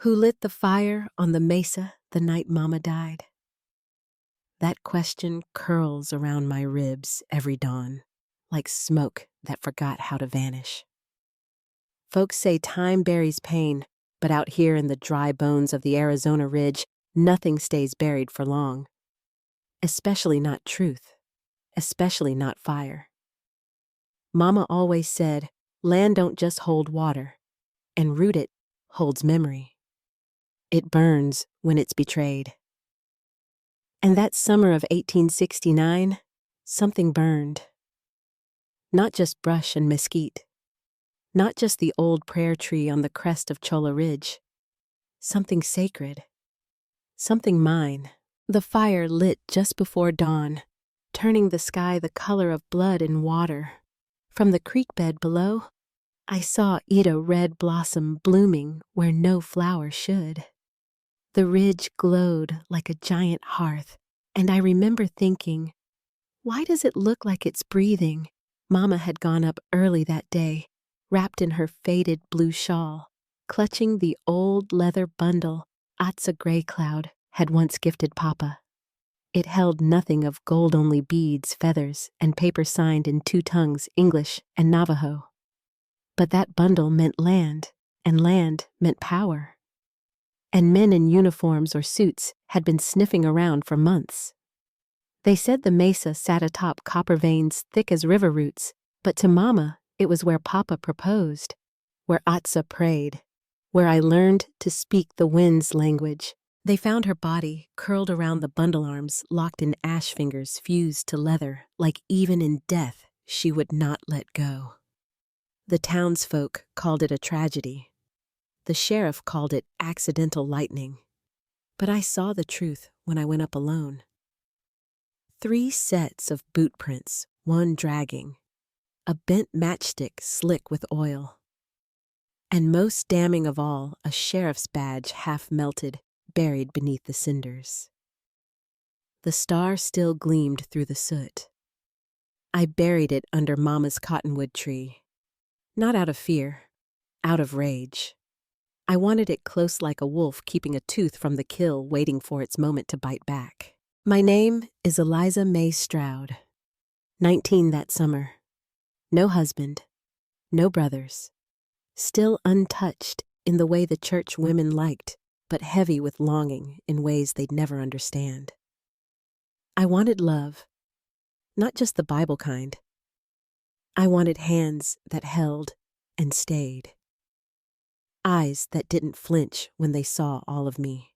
Who lit the fire on the mesa the night Mama died? That question curls around my ribs every dawn, like smoke that forgot how to vanish. Folks say time buries pain, but out here in the dry bones of the Arizona ridge, nothing stays buried for long. Especially not truth, especially not fire. Mama always said, land don't just hold water, and root it holds memory. It burns when it's betrayed. And that summer of 1869, something burned. Not just brush and mesquite. Not just the old prayer tree on the crest of Cholla Ridge. Something sacred. Something mine. The fire lit just before dawn, turning the sky the color of blood and water. From the creek bed below, I saw Ida red blossom blooming where no flower should. The ridge glowed like a giant hearth, and I remember thinking, why does it look like it's breathing? Mama had gone up early that day, wrapped in her faded blue shawl, clutching the old leather bundle Atza Gray Cloud had once gifted Papa. It held nothing of gold-only beads, feathers, and paper signed in two tongues, English and Navajo. But that bundle meant land, and land meant power. And men in uniforms or suits had been sniffing around for months. They said the mesa sat atop copper veins thick as river roots, but to Mama, it was where Papa proposed, where Atza prayed, where I learned to speak the wind's language. They found her body curled around the bundle arms, locked in ash fingers fused to leather, like even in death she would not let go. The townsfolk called it a tragedy. The sheriff called it accidental lightning. But I saw the truth when I went up alone. 3 sets of boot prints, one dragging, a bent matchstick slick with oil. And most damning of all, a sheriff's badge half melted, buried beneath the cinders. The star still gleamed through the soot. I buried it under Mama's cottonwood tree. Not out of fear, out of rage. I wanted it close like a wolf keeping a tooth from the kill, waiting for its moment to bite back. My name is Eliza May Stroud. 19 that summer. No husband, no brothers. Still untouched in the way the church women liked, but heavy with longing in ways they'd never understand. I wanted love, not just the Bible kind. I wanted hands that held and stayed. Eyes that didn't flinch when they saw all of me.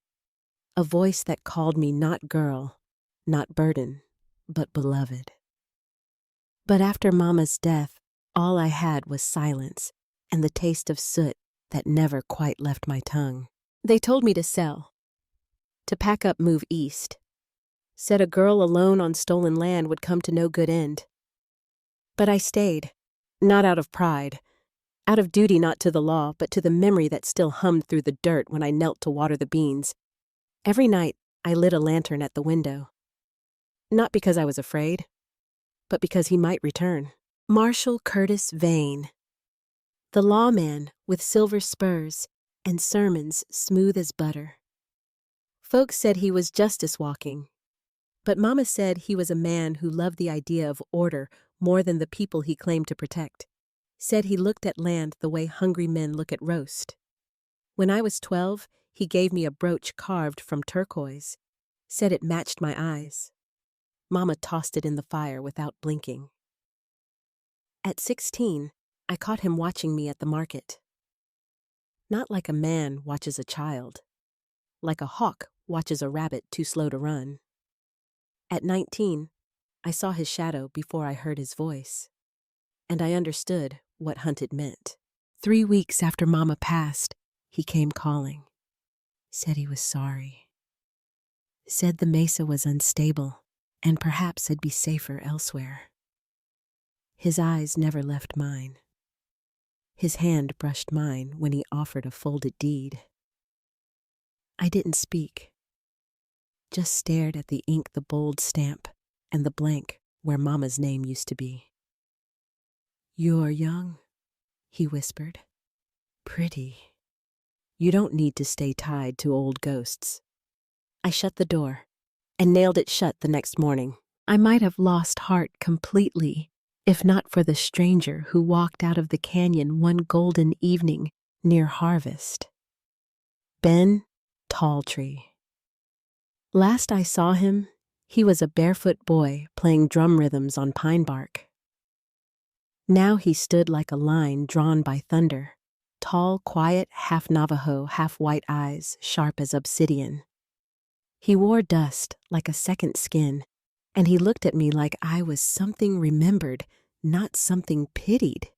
A voice that called me not girl, not burden, but beloved. But after Mama's death, all I had was silence and the taste of soot that never quite left my tongue. They told me to sell, to pack up, move east. Said a girl alone on stolen land would come to no good end. But I stayed, not out of pride, out of duty not to the law, but to the memory that still hummed through the dirt when I knelt to water the beans. Every night, I lit a lantern at the window. Not because I was afraid, but because he might return. Marshal Curtis Vane, the lawman with silver spurs and sermons smooth as butter. Folks said he was justice walking, but Mama said he was a man who loved the idea of order more than the people he claimed to protect. Said he looked at land the way hungry men look at roast. When I was 12, he gave me a brooch carved from turquoise. Said it matched my eyes. Mama tossed it in the fire without blinking. At 16, I caught him watching me at the market. Not like a man watches a child. Like a hawk watches a rabbit too slow to run. At 19, I saw his shadow before I heard his voice. And I understood what hunted meant. 3 weeks after Mama passed, he came calling. Said he was sorry. Said the mesa was unstable, and perhaps I'd be safer elsewhere. His eyes never left mine. His hand brushed mine when he offered a folded deed. I didn't speak, just stared at the ink, the bold stamp, and the blank where Mama's name used to be. You're young, he whispered. Pretty. You don't need to stay tied to old ghosts. I shut the door and nailed it shut the next morning. I might have lost heart completely if not for the stranger who walked out of the canyon one golden evening near harvest. Ben Talltree. Last I saw him, he was a barefoot boy playing drum rhythms on pine bark. Now he stood like a line drawn by thunder, tall, quiet, half Navajo, half white eyes, sharp as obsidian. He wore dust like a second skin, and he looked at me like I was something remembered, not something pitied.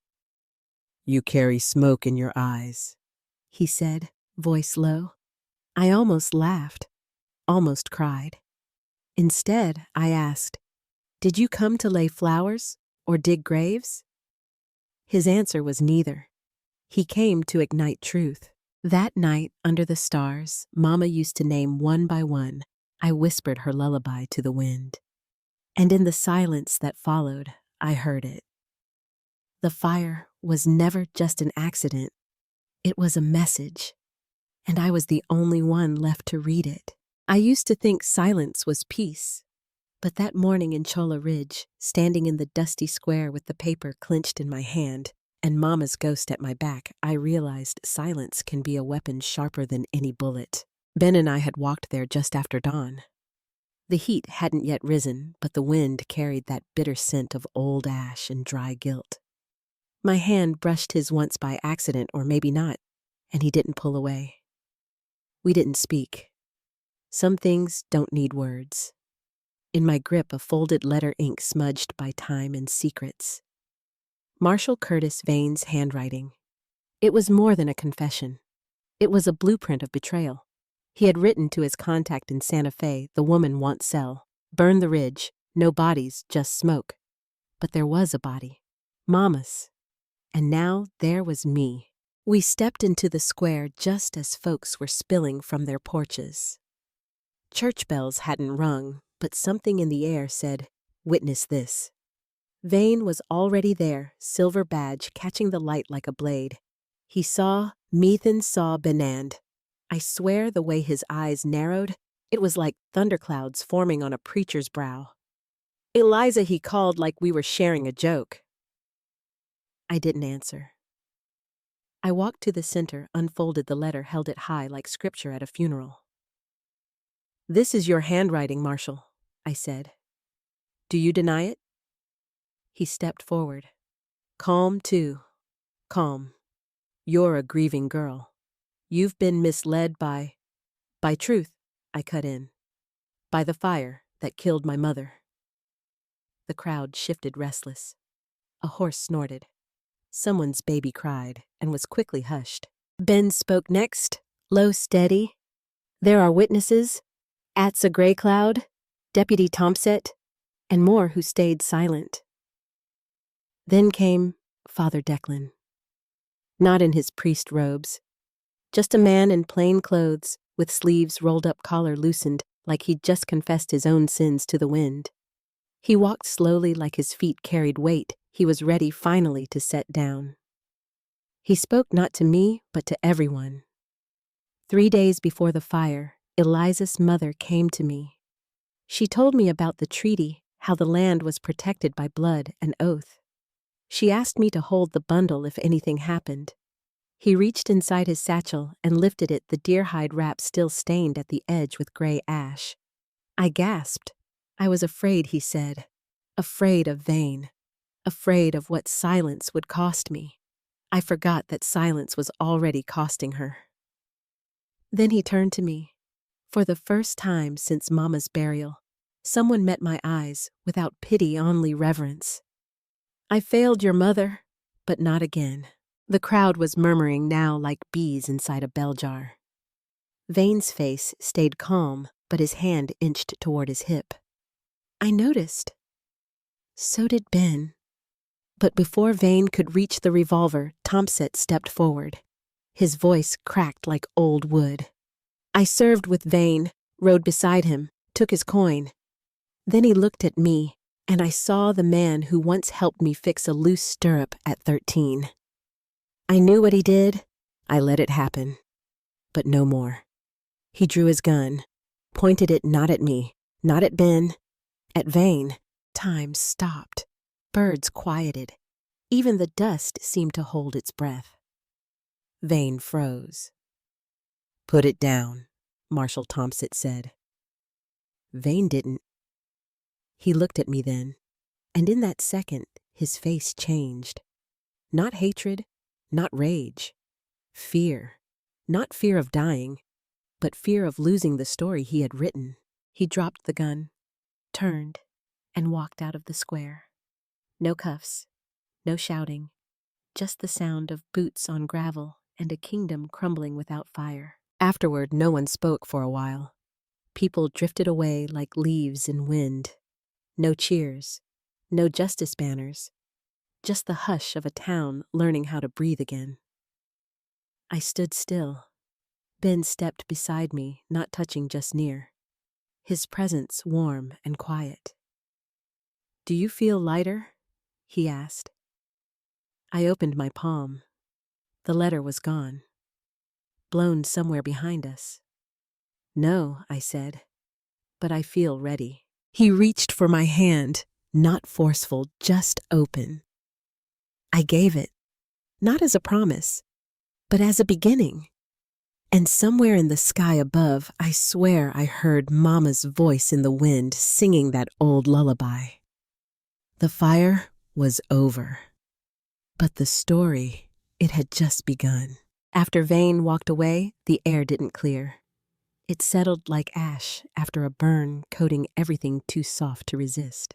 "You carry smoke in your eyes," he said, voice low. I almost laughed, almost cried. Instead, I asked, "Did you come to lay flowers or dig graves?" His answer was neither. He came to ignite truth. That night, under the stars, Mama used to name one by one. I whispered her lullaby to the wind. And in the silence that followed, I heard it. The fire was never just an accident. It was a message. And I was the only one left to read it. I used to think silence was peace. But that morning in Cholla Ridge, standing in the dusty square with the paper clenched in my hand and Mama's ghost at my back, I realized silence can be a weapon sharper than any bullet. Ben and I had walked there just after dawn. The heat hadn't yet risen, but the wind carried that bitter scent of old ash and dry guilt. My hand brushed his once by accident, or maybe not, and he didn't pull away. We didn't speak. Some things don't need words. In my grip, a folded letter ink smudged by time and secrets. Marshal Curtis Vane's handwriting. It was more than a confession. It was a blueprint of betrayal. He had written to his contact in Santa Fe, "The woman won't sell. Burn the ridge. No bodies, just smoke." But there was a body. Mama's. And now there was me. We stepped into the square just as folks were spilling from their porches. Church bells hadn't rung, but something in the air said, "Witness this." Vane was already there, silver badge catching the light like a blade. He saw, Methan saw Benand. I swear the way his eyes narrowed, it was like thunderclouds forming on a preacher's brow. "Eliza," he called like we were sharing a joke. I didn't answer. I walked to the center, unfolded the letter, held it high like scripture at a funeral. "This is your handwriting, Marshal," I said. "Do you deny it?" He stepped forward. "Calm, too. Calm. You're a grieving girl. You've been misled by truth," I cut in. "By the fire that killed my mother." The crowd shifted restless. A horse snorted. Someone's baby cried and was quickly hushed. Ben spoke next, low, steady. "There are witnesses, Atsa Grey Cloud, Deputy Thompset, and more who stayed silent." Then came Father Declan. Not in his priest robes, just a man in plain clothes, with sleeves rolled up, collar loosened, like he'd just confessed his own sins to the wind. He walked slowly like his feet carried weight. He was ready finally to set down. He spoke not to me, but to everyone. 3 days before the fire, Eliza's mother came to me. She told me about the treaty, how the land was protected by blood and oath. She asked me to hold the bundle if anything happened. He reached inside his satchel and lifted it, the deer-hide wrap still stained at the edge with gray ash. I gasped. I was afraid, he said. Afraid of Vane. Afraid of what silence would cost me. I forgot that silence was already costing her. Then he turned to me. For the first time since Mama's burial, someone met my eyes without pity, only reverence. "I failed your mother, but not again." The crowd was murmuring now like bees inside a bell jar. Vane's face stayed calm, but his hand inched toward his hip. I noticed. So did Ben. But before Vane could reach the revolver, Thompset stepped forward. His voice cracked like old wood. I served with Vane, rode beside him, took his coin. Then he looked at me, and I saw the man who once helped me fix a loose stirrup at 13. I knew what he did. I let it happen. but no more. He drew his gun, pointed it not at me, not at Ben, at Vane. Time stopped. Birds quieted. Even the dust seemed to hold its breath. Vane froze. "Put it down," Marshal Thompson said. Vane didn't. He looked at me then, and in that second, his face changed. Not hatred, not rage. Fear. Not fear of dying, but fear of losing the story he had written. He dropped the gun, turned, and walked out of the square. No cuffs, no shouting, just the sound of boots on gravel and a kingdom crumbling without fire. Afterward, no one spoke for a while. People drifted away like leaves in wind. No cheers, no justice banners, just the hush of a town learning how to breathe again. I stood still. Ben stepped beside me, not touching, just near. His presence warm and quiet. "Do you feel lighter?" he asked. I opened my palm. The letter was gone. Blown somewhere behind us. "No," I said, "but I feel ready." He reached for my hand, not forceful, just open. I gave it, not as a promise, but as a beginning. And somewhere in the sky above, I swear I heard Mama's voice in the wind singing that old lullaby. The fire was over, but the story, it had just begun. After Vane walked away, the air didn't clear. It settled like ash after a burn, coating everything too soft to resist.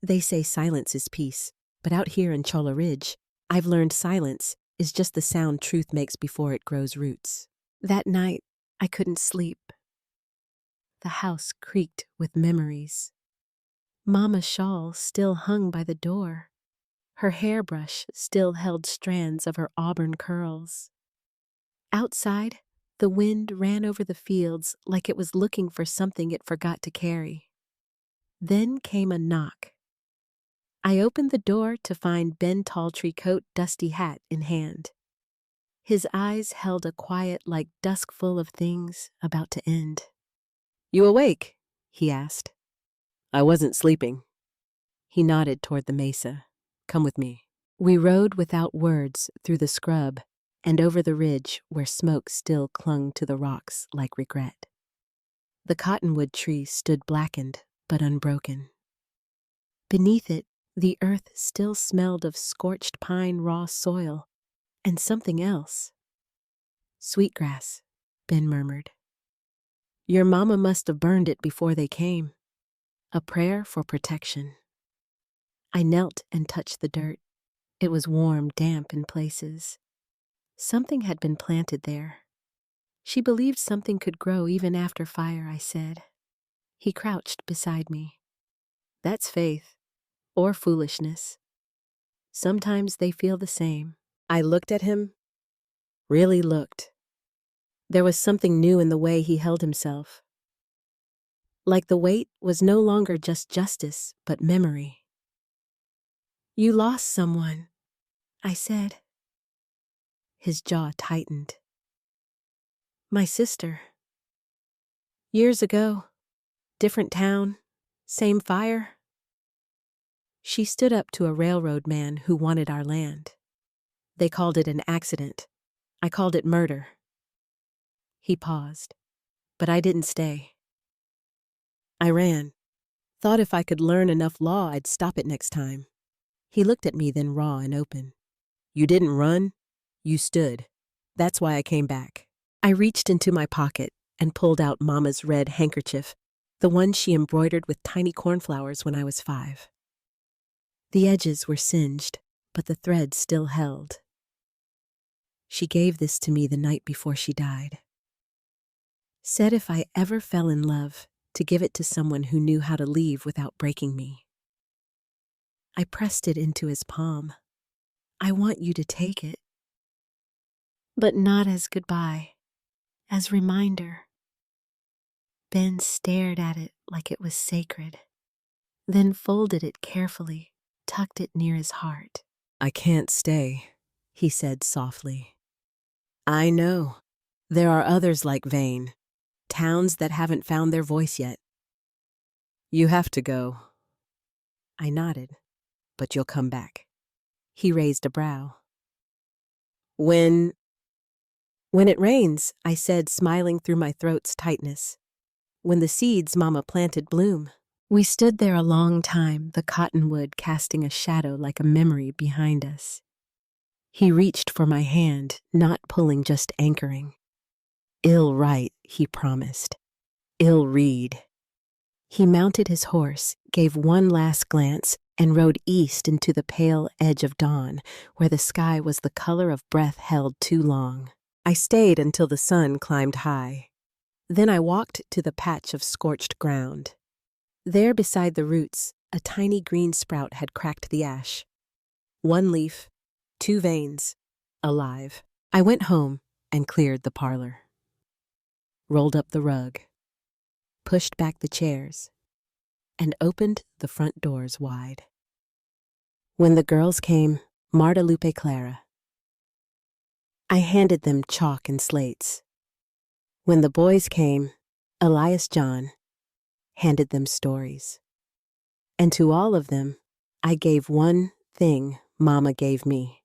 They say silence is peace, but out here in Cholla Ridge, I've learned silence is just the sound truth makes before it grows roots. That night, I couldn't sleep. The house creaked with memories. Mama's shawl still hung by the door. Her hairbrush still held strands of her auburn curls. Outside, the wind ran over the fields like it was looking for something it forgot to carry. Then came a knock. I opened the door to find Ben Talltree coat, dusty hat in hand. His eyes held a quiet like dusk full of things about to end. "You awake?" he asked. "I wasn't sleeping." He nodded toward the mesa. "Come with me." We rode without words through the scrub and over the ridge where smoke still clung to the rocks like regret. The cottonwood tree stood blackened but unbroken. Beneath it, the earth still smelled of scorched pine raw soil and something else. "Sweetgrass," Ben murmured. "Your mama must have burned it before they came. A prayer for protection." I knelt and touched the dirt. It was warm, damp in places. Something had been planted there. She believed something could grow even after fire, I said. He crouched beside me. "That's faith, or foolishness. Sometimes they feel the same." I looked at him, really looked. There was something new in the way he held himself. Like the weight was no longer just justice, but memory. "You lost someone," I said. His jaw tightened. "My sister. Years ago, different town, same fire." She stood up to a railroad man who wanted our land. They called it an accident. I called it murder. He paused, but I didn't stay. I ran. Thought if I could learn enough law, I'd stop it next time. He looked at me then raw and open. "You didn't run, you stood. That's why I came back." I reached into my pocket and pulled out Mama's red handkerchief, the one she embroidered with tiny cornflowers when I was 5. The edges were singed, but the thread still held. She gave this to me the night before she died. Said if I ever fell in love, to give it to someone who knew how to leave without breaking me. I pressed it into his palm. "I want you to take it. But not as goodbye, as reminder." Ben stared at it like it was sacred, then folded it carefully, tucked it near his heart. "I can't stay," he said softly. "I know. There are others like Vane, towns that haven't found their voice yet. You have to go. I nodded, but you'll come back. He raised a brow. When it rains, I said, smiling through my throat's tightness. When the seeds Mama planted bloom. We stood there a long time, the cottonwood casting a shadow like a memory behind us. He reached for my hand, not pulling, just anchoring. Ill write, he promised. Ill read. He mounted his horse, gave one last glance, and rode east into the pale edge of dawn, where the sky was the color of breath held too long. I stayed until the sun climbed high. Then I walked to the patch of scorched ground. There beside the roots, a tiny green sprout had cracked the ash. One leaf, two veins, alive. I went home and cleared the parlor. Rolled up the rug, pushed back the chairs, and opened the front doors wide. When the girls came, Marta, Lupe, Clara, I handed them chalk and slates. When the boys came, Elias, John, handed them stories. And to all of them, I gave one thing Mama gave me,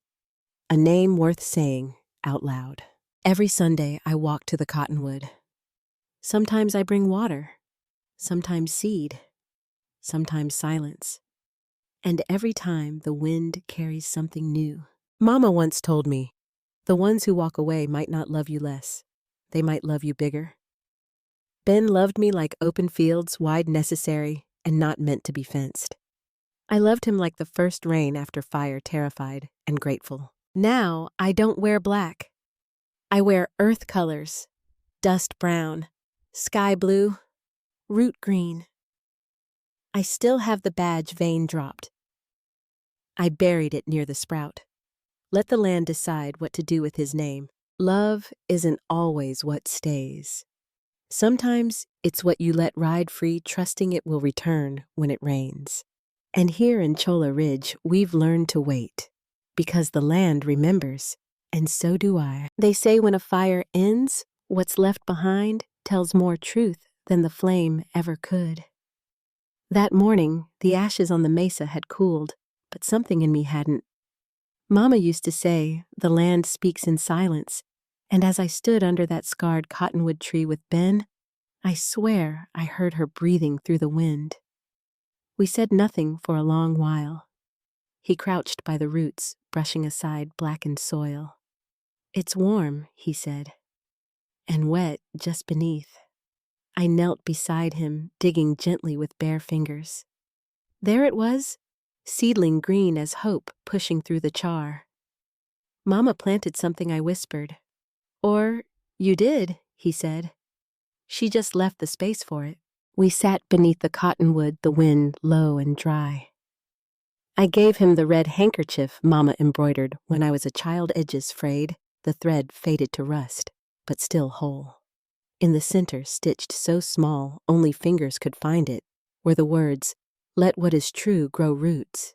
a name worth saying out loud. Every Sunday, I walk to the cottonwood. Sometimes I bring water, sometimes seed, sometimes silence. And every time the wind carries something new. Mama once told me, the ones who walk away might not love you less. They might love you bigger. Ben loved me like open fields, wide, necessary, and not meant to be fenced. I loved him like the first rain after fire, terrified and grateful. Now I don't wear black. I wear earth colors, dust brown, sky blue, root green. I still have the badge Vane dropped. I buried it near the sprout. Let the land decide what to do with his name. Love isn't always what stays. Sometimes it's what you let ride free, trusting it will return when it rains. And here in Chola Ridge, we've learned to wait, because the land remembers, and so do I. They say when a fire ends, what's left behind tells more truth than the flame ever could. That morning, the ashes on the mesa had cooled, but something in me hadn't. Mama used to say, the land speaks in silence, and as I stood under that scarred cottonwood tree with Ben, I swear I heard her breathing through the wind. We said nothing for a long while. He crouched by the roots, brushing aside blackened soil. It's warm, he said, and wet just beneath. I knelt beside him, digging gently with bare fingers. There it was, seedling green as hope pushing through the char. Mama planted something, I whispered. Or, you did, he said. She just left the space for it. We sat beneath the cottonwood, the wind low and dry. I gave him the red handkerchief Mama embroidered when I was a child, edges frayed, the thread faded to rust, but still whole. In the center, stitched so small only fingers could find it, were the words, "Let what is true grow roots."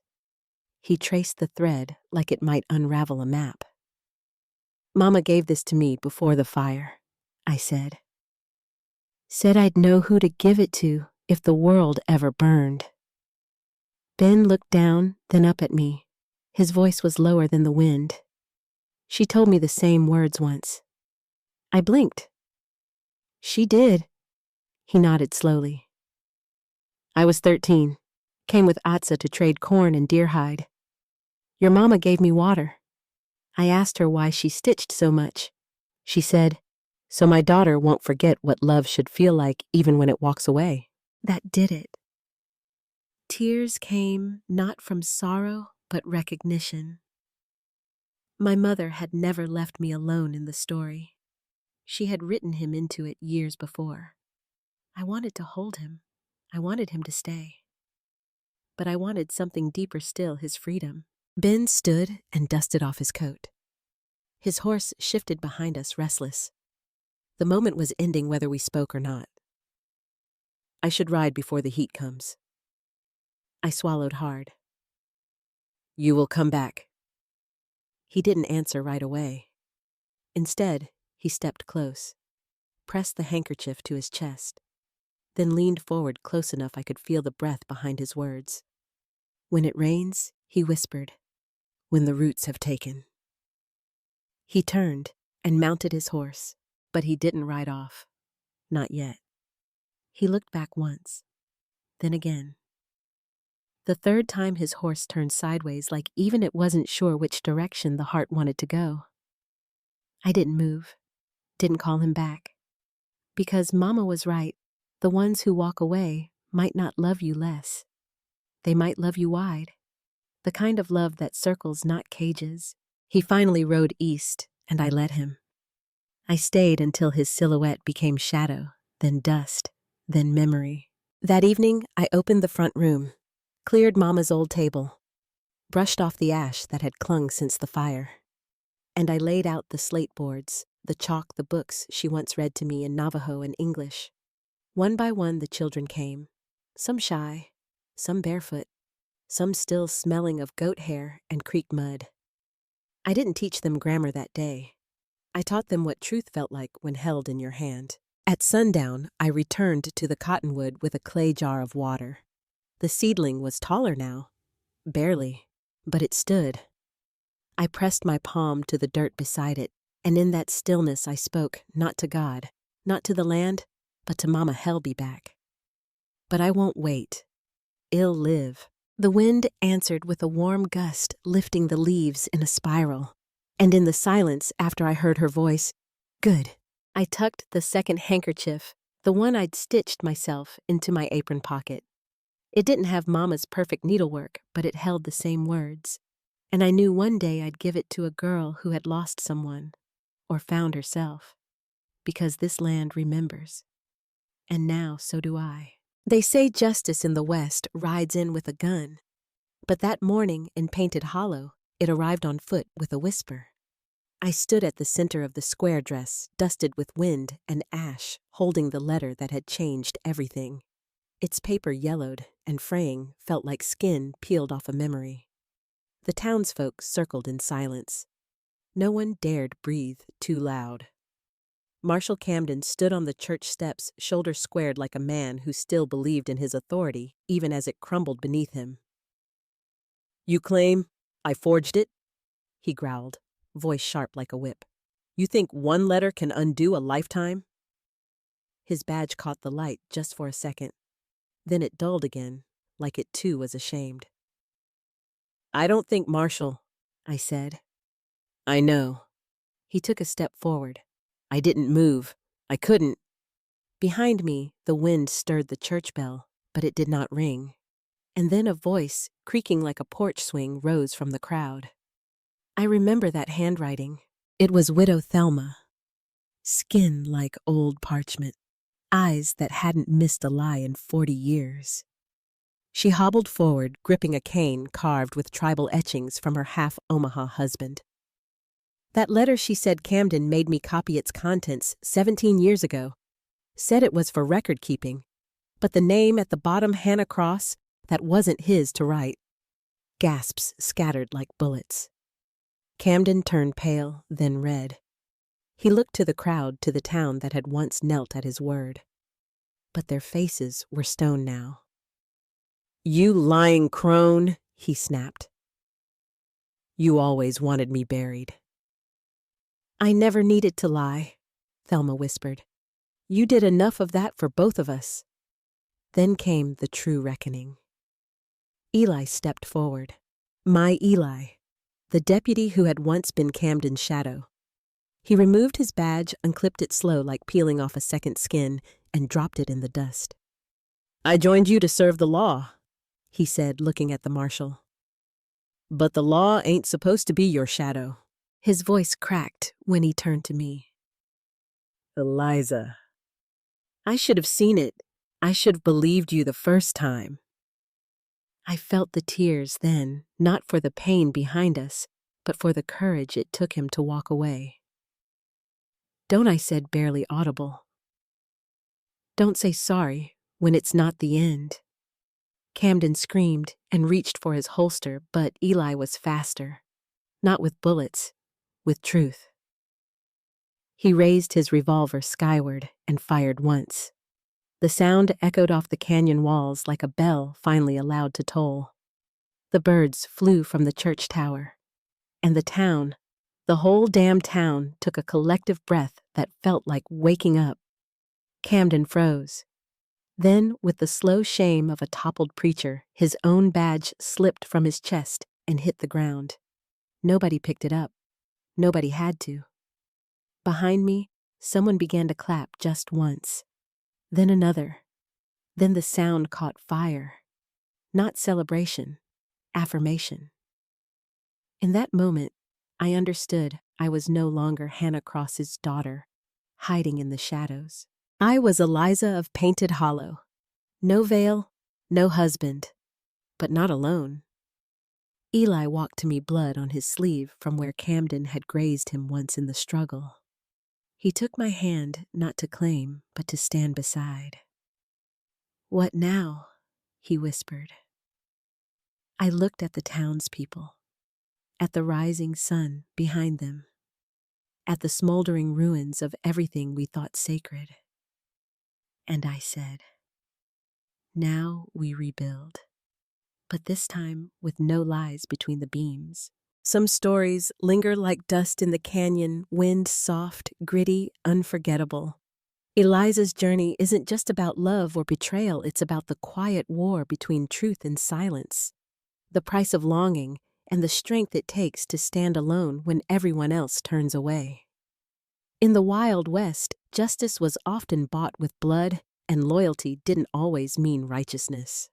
He traced the thread like it might unravel a map. Mama gave this to me before the fire, I said. Said I'd know who to give it to if the world ever burned. Ben looked down, then up at me. His voice was lower than the wind. She told me the same words once. I blinked. She did. He nodded slowly. I was 13. Came with Atza to trade corn and deer hide. Your mama gave me water. I asked her why she stitched so much. She said, so my daughter won't forget what love should feel like even when it walks away. That did it. Tears came not from sorrow, but recognition. My mother had never left me alone in the story. She had written him into it years before. I wanted to hold him. I wanted him to stay. But I wanted something deeper still, his freedom. Ben stood and dusted off his coat. His horse shifted behind us, restless. The moment was ending whether we spoke or not. I should ride before the heat comes. I swallowed hard. You will come back. He didn't answer right away. Instead, He stepped close, pressed the handkerchief to his chest, then leaned forward close enough I could feel the breath behind his words. When it rains, he whispered, when the roots have taken. He turned and mounted his horse, but he didn't ride off. Not yet. He looked back once, then again. The third time his horse turned sideways, like even it wasn't sure which direction the heart wanted to go. I didn't move, didn't call him back. Because Mama was right, the ones who walk away might not love you less. They might love you wide. The kind of love that circles, not cages. He finally rode east, and I let him. I stayed until his silhouette became shadow, then dust, then memory. That evening, I opened the front room, cleared Mama's old table, brushed off the ash that had clung since the fire, and I laid out the slate boards, the chalk, the books she once read to me in Navajo and English. One by one the children came, some shy, some barefoot, some still smelling of goat hair and creek mud. I didn't teach them grammar that day. I taught them what truth felt like when held in your hand. At sundown, I returned to the cottonwood with a clay jar of water. The seedling was taller now, barely, but it stood. I pressed my palm to the dirt beside it, and in that stillness I spoke not to God, not to the land, but to Mama Hell be back. But I won't wait. I'll live. The wind answered with a warm gust, lifting the leaves in a spiral. And in the silence, after I heard her voice, good. I tucked the second handkerchief, the one I'd stitched myself, into my apron pocket. It didn't have Mama's perfect needlework, but it held the same words. And I knew one day I'd give it to a girl who had lost someone, or found herself. Because this land remembers. And now so do I. They say justice in the West rides in with a gun. But that morning in Painted Hollow, it arrived on foot with a whisper. I stood at the center of the square dress, dusted with wind and ash, holding the letter that had changed everything. Its paper yellowed and fraying felt like skin peeled off a memory. The townsfolk circled in silence. No one dared breathe too loud. Marshal Camden stood on the church steps, shoulders squared like a man who still believed in his authority, even as it crumbled beneath him. "You claim I forged it?" he growled, voice sharp like a whip. "You think one letter can undo a lifetime?" His badge caught the light just for a second. Then it dulled again, like it too was ashamed. "I don't think Marshal," I said. "I know." He took a step forward. "I didn't move. I couldn't." Behind me, the wind stirred the church bell, but it did not ring. And then a voice, creaking like a porch swing, rose from the crowd. I remember that handwriting. It was Widow Thelma. Skin like old parchment. Eyes that hadn't missed a lie in 40 years. She hobbled forward, gripping a cane carved with tribal etchings from her half-Omaha husband. That letter she said Camden made me copy its contents 17 years ago. Said it was for record-keeping. But the name at the bottom, Hannah Cross, that wasn't his to write. Gasps scattered like bullets. Camden turned pale, then red. He looked to the crowd, to the town that had once knelt at his word. But their faces were stone now. "You lying crone," he snapped. "You always wanted me buried." "I never needed to lie," Thelma whispered. "You did enough of that for both of us." Then came the true reckoning. Eli stepped forward. My Eli, the deputy who had once been Camden's shadow. He removed his badge, unclipped it slow like peeling off a second skin, and dropped it in the dust. "I joined you to serve the law," he said, looking at the marshal. "But the law ain't supposed to be your shadow." His voice cracked when he turned to me. "Eliza. I should have seen it. I should have believed you the first time." I felt the tears then, not for the pain behind us, but for the courage it took him to walk away. "Don't," I said, barely audible. "Don't say sorry when it's not the end." Camden screamed and reached for his holster, but Eli was faster. Not with bullets, with truth. He raised his revolver skyward and fired once. The sound echoed off the canyon walls like a bell finally allowed to toll. The birds flew from the church tower, and the whole damn town, took a collective breath that felt like waking up. Camden froze. Then, with the slow shame of a toppled preacher, his own badge slipped from his chest and hit the ground. Nobody picked it up. Nobody had to. Behind me, someone began to clap just once. Then another. Then the sound caught fire. Not celebration, affirmation. In that moment, I understood I was no longer Hannah Cross's daughter, hiding in the shadows. I was Eliza of Painted Hollow. No veil, no husband, but not alone. Eli walked to me, blood on his sleeve from where Camden had grazed him once in the struggle. He took my hand not to claim, but to stand beside. "What now?" he whispered. I looked at the townspeople, at the rising sun behind them, at the smoldering ruins of everything we thought sacred. And I said, "Now we rebuild." But this time with no lies between the beams. Some stories linger like dust in the canyon, wind soft, gritty, unforgettable. Eliza's journey isn't just about love or betrayal, it's about the quiet war between truth and silence, the price of longing, and the strength it takes to stand alone when everyone else turns away. In the Wild West, justice was often bought with blood, and loyalty didn't always mean righteousness.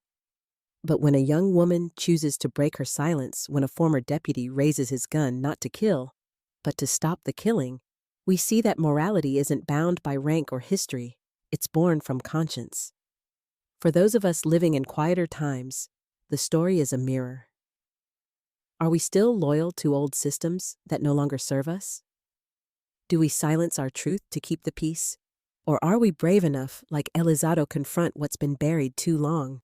But when a young woman chooses to break her silence when a former deputy raises his gun not to kill, but to stop the killing, we see that morality isn't bound by rank or history, it's born from conscience. For those of us living in quieter times, the story is a mirror. Are we still loyal to old systems that no longer serve us? Do we silence our truth to keep the peace? Or are we brave enough, like Elizondo, confront what's been buried too long?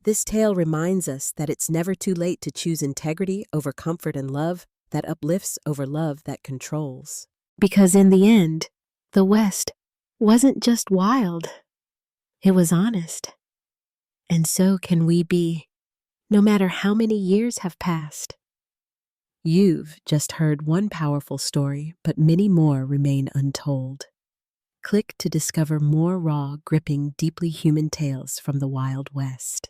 This tale reminds us that it's never too late to choose integrity over comfort and love that uplifts over love that controls. Because in the end, the West wasn't just wild, it was honest. And so can we be, no matter how many years have passed. You've just heard one powerful story, but many more remain untold. Click to discover more raw, gripping, deeply human tales from the Wild West.